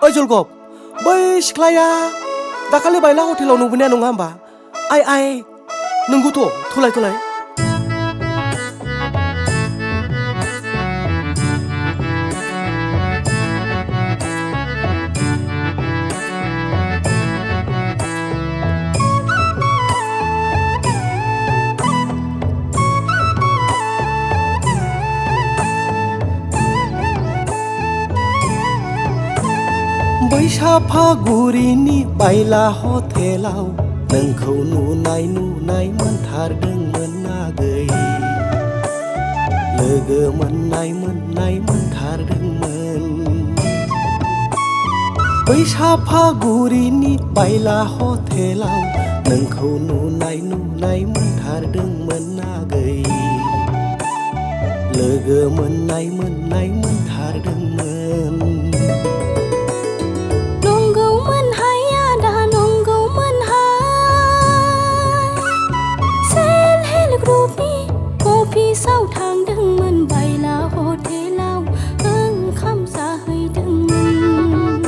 ओइ जलगब बै सिख्लाया दाखालि बायला हटेलाव नुबोनाया नङा होमबा? आइ नंगौथ' थलाय बैसाफागुरिनि बायला हटेलाव नोंखौ नुनाय मोनथारदोंमोन आगै लोगो मोननाय मोनथारदोंमोन। बैसाफागुरिनि बायला हटेलाव नोंखौ नुनाय मोनथारदोंमोन आगै लोगो मोननाय मोनथारदोंमोन। अफिसाव थांदोंमोन बायला हटेलाव ओंखाम जाहैदोंमोन।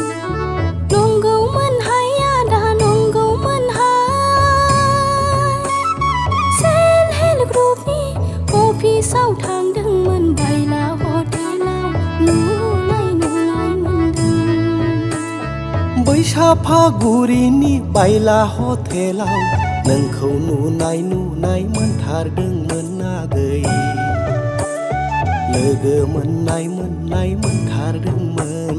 नंगौमोनहाय आदा नंगौमोनहाय सेल्फ हेल्प ग्रुपनि अफिसाव थांदोंमोन बायला हटेलाव नुनाय मोनदों। बैसाफागुरिनि बायला हटेलाव नोंखौ नुनाय मोनथारदोंमोन आगै लोगो मोननाय मोनथारदोंमोन।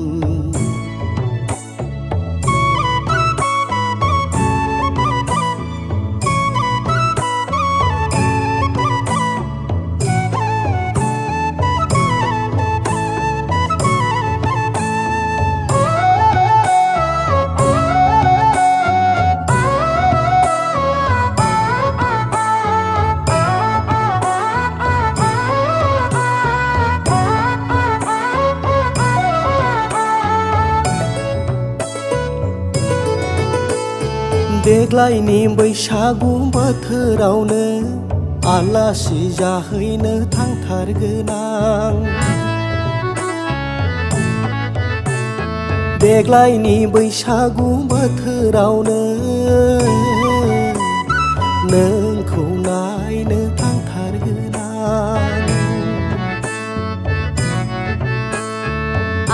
देग्लायनि बैसागु बोथोरावनो आलासि जाहैनो थांथारगोन आं। देग्लायनि बैसागु बोथोरावनो नोंखौ नायनो थांथारगोन आं।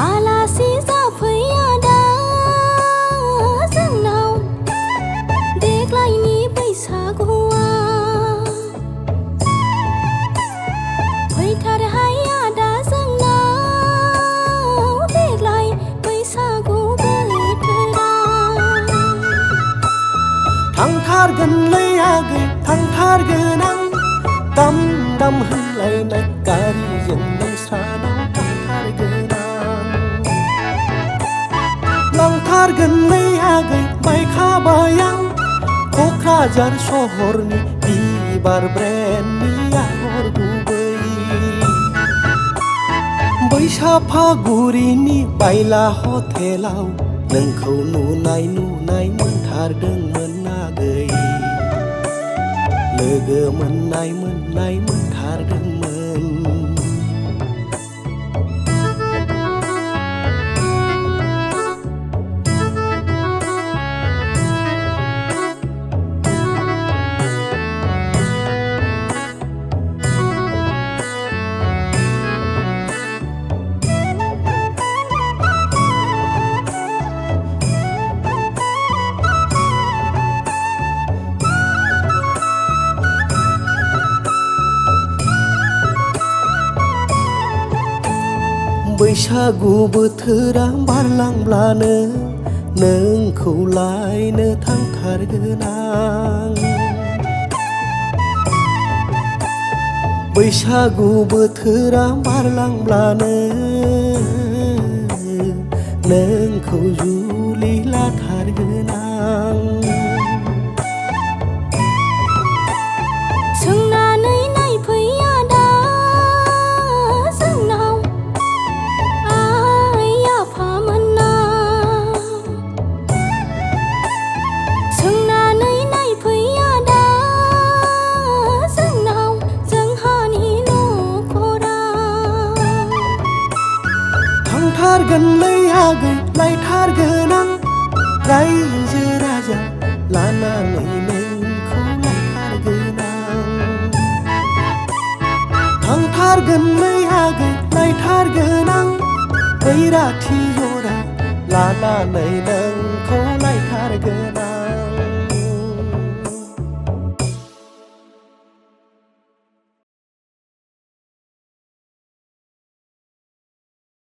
आलासि जाफैया दा जोंनाव देग्लायनि बैसागुआ फैथारहाय आदा जोंनाव देग्लाय बैसागु बोथोराव। थांथारगोनलै आगै थांथारगोन आं दाम होलायनाय गारिजों नोंस्रानाव थांथारगोन आं। लांथारगोनलै आगै बायखाबाय आं क'क्राझार सहरनि बिबार ब्रेन्डनि आगर गुबै। बैसाफागुरिनि बायला हटेलाव नोंखौ नुनाय मोनथारदोंमोन आगै लोगो मोननाय मोनथारदोंमोन। बैसागु बोथोरा बारलांब्लानो नोंखौ लायनो थांथारगोन आं। बैसागु बोथोरा बारलांब्लानो नोंखौ जुलि लाथारगोन आं। सोंनानै नायफैया दा जोंनाव आइ आफामोननाव। सोंनानै नायफैया दा जोंनाव जोंहानि न'खराव। थांथारगोनलै आगै लायथार लायथारगोन आं रायजो राजा लानानै नोंखौ लायथारगोन आं थांथारगोन मैहागै लायथारगोन आं बैराथि जरा लानानै नोंखौ लायथारगोन